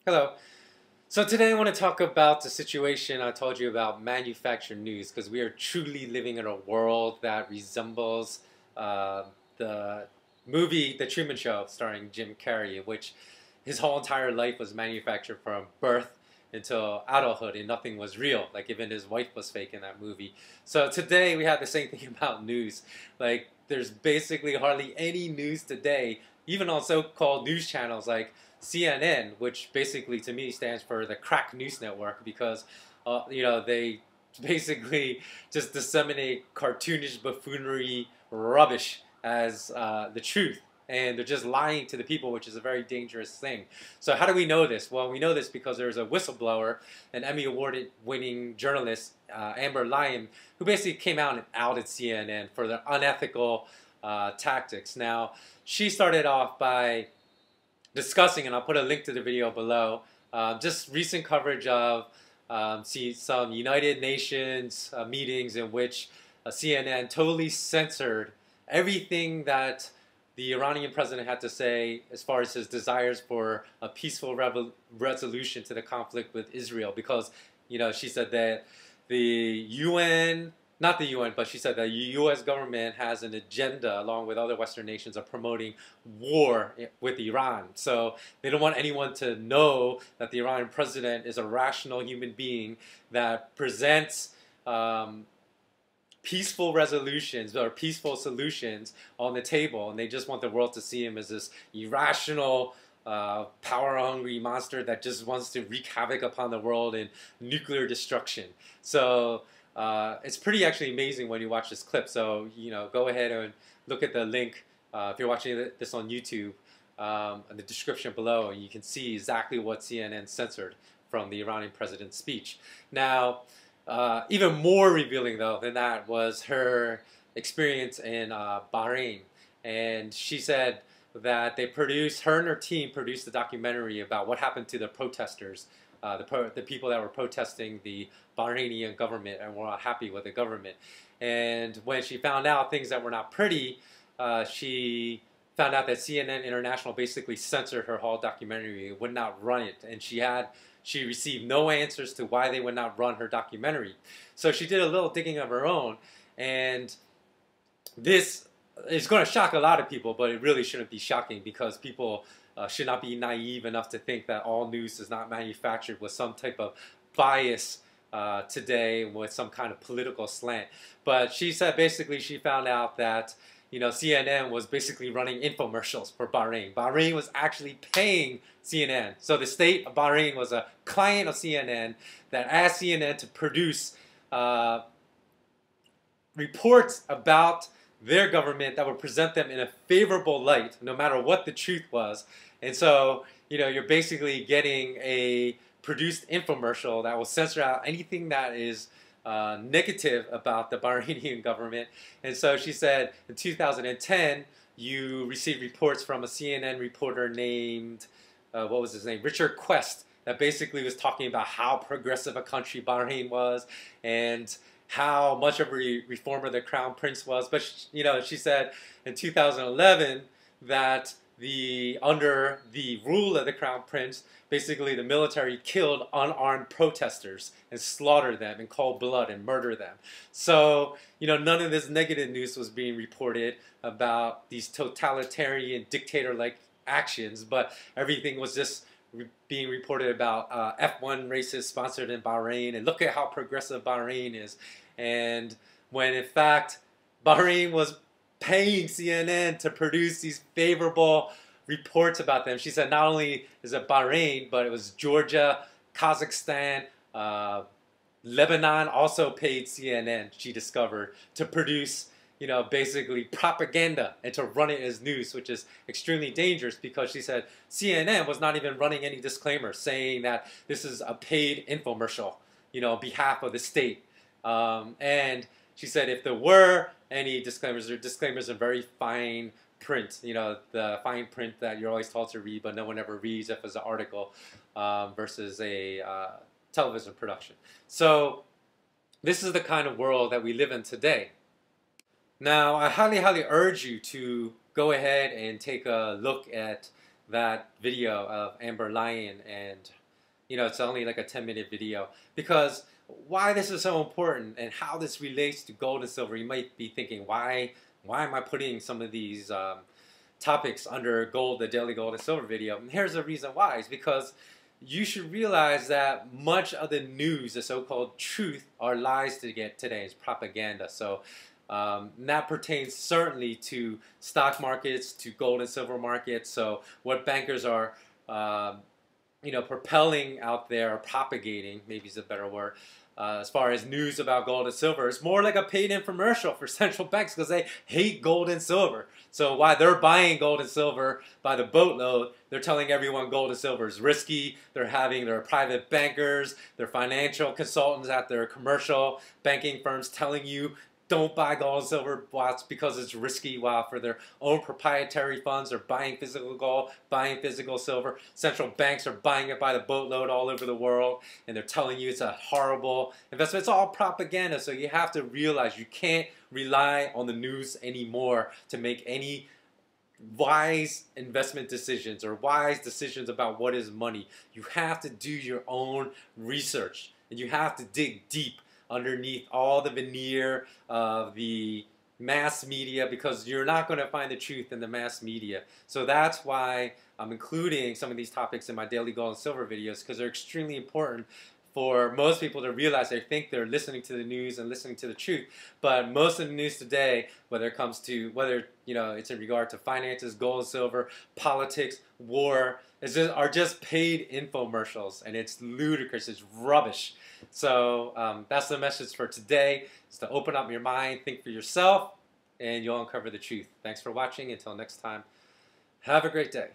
Hello. So today I want to talk about the situation I told you about manufactured news, because we are truly living in a world that resembles the movie The Truman Show starring Jim Carrey, in which his whole entire life was manufactured from birth until adulthood and nothing was real. Like even his wife was fake in that movie. So today we have the same thing about news. Like there's basically hardly any news today, even on so-called news channels like CNN, which basically to me stands for the crack news network, because they basically just disseminate cartoonish buffoonery rubbish as the truth, and they're just lying to the people, which is a very dangerous thing. So how do we know this? Well, we know this because there's a whistleblower, an Emmy award winning journalist, Amber Lyon, who basically came out and outed CNN for their unethical tactics. Now, she started off by discussing, and I'll put a link to the video below, just recent coverage of some United Nations meetings in which CNN totally censored everything that the Iranian president had to say as far as his desires for a peaceful resolution to the conflict with Israel, because she said that the UN, not the UN, but she said that the U.S. government has an agenda, along with other Western nations, of promoting war with Iran. So they don't want anyone to know that the Iranian president is a rational human being that presents peaceful resolutions or peaceful solutions on the table, and they just want the world to see him as this irrational, power-hungry monster that just wants to wreak havoc upon the world and nuclear destruction. So it's pretty actually amazing when you watch this clip. So go ahead and look at the link if you're watching this on YouTube in the description below, and you can see exactly what CNN censored from the Iranian president's speech. Now, even more revealing though than that was her experience in Bahrain, and she said that her and her team produced a documentary about what happened to the protesters, the people that were protesting the Bahraini government and were not happy with the government. And when she found out things that were not pretty, she found out that CNN International basically censored her whole documentary, would not run it, and she received no answers to why they would not run her documentary. So she did a little digging of her own, and this is going to shock a lot of people, but it really shouldn't be shocking, because people should not be naive enough to think that all news is not manufactured with some type of bias today, with some kind of political slant. But she said basically she found out that CNN was basically running infomercials for Bahrain. Bahrain was actually paying CNN. So the state of Bahrain was a client of CNN that asked CNN to produce reports about their government that would present them in a favorable light, no matter what the truth was. And so, you're basically getting a produced infomercial that will censor out anything that is negative about the Bahraini government. And so she said in 2010, you received reports from a CNN reporter named, what was his name? Richard Quest, that basically was talking about how progressive a country Bahrain was and how much of a reformer the Crown Prince was. But she said in 2011 that under the rule of the Crown Prince, basically the military killed unarmed protesters and slaughtered them in cold blood and murdered them. So, none of this negative news was being reported about these totalitarian dictator-like actions, but everything was just being reported about F1 races sponsored in Bahrain, and look at how progressive Bahrain is. And when in fact Bahrain was paying CNN to produce these favorable reports about them. She said not only is it Bahrain, but it was Georgia, Kazakhstan, Lebanon also paid CNN, she discovered, to produce basically propaganda and to run it as news, which is extremely dangerous, because she said CNN was not even running any disclaimers saying that this is a paid infomercial, on behalf of the state. And she said if there were any disclaimers, they're disclaimers in very fine print, the fine print that you're always taught to read, but no one ever reads if it's an article versus a television production. So this is the kind of world that we live in today. Now, I highly urge you to go ahead and take a look at that video of Amber Lyon, and it's only like a 10-minute video, because why this is so important and how this relates to gold and silver. You might be thinking, why am I putting some of these topics under gold, the daily gold and silver video? And here's the reason why. It's because you should realize that much of the news, the so-called truth, are lies to get today. It's propaganda. So that pertains certainly to stock markets, to gold and silver markets. So what bankers are propelling out there, or propagating, maybe is a better word, as far as news about gold and silver, it's more like a paid infomercial for central banks, because they hate gold and silver. So while they're buying gold and silver by the boatload, they're telling everyone gold and silver is risky. They're having their private bankers, their financial consultants at their commercial banking firms telling you, don't buy gold and silver because it's risky, while for their own proprietary funds, they're buying physical gold, buying physical silver. Central banks are buying it by the boatload all over the world, and they're telling you it's a horrible investment. It's all propaganda, so you have to realize you can't rely on the news anymore to make any wise investment decisions or wise decisions about what is money. You have to do your own research, and you have to dig deep underneath all the veneer of the mass media, because you're not going to find the truth in the mass media. So that's why I'm including some of these topics in my daily gold and silver videos, because they're extremely important for most people to realize. They think they're listening to the news and listening to the truth, but most of the news today, whether it's in regard to finances, gold and silver, politics, war, are just paid infomercials, and it's ludicrous. It's rubbish. So that's the message for today, is to open up your mind, think for yourself, and you'll uncover the truth. Thanks for watching. Until next time, have a great day.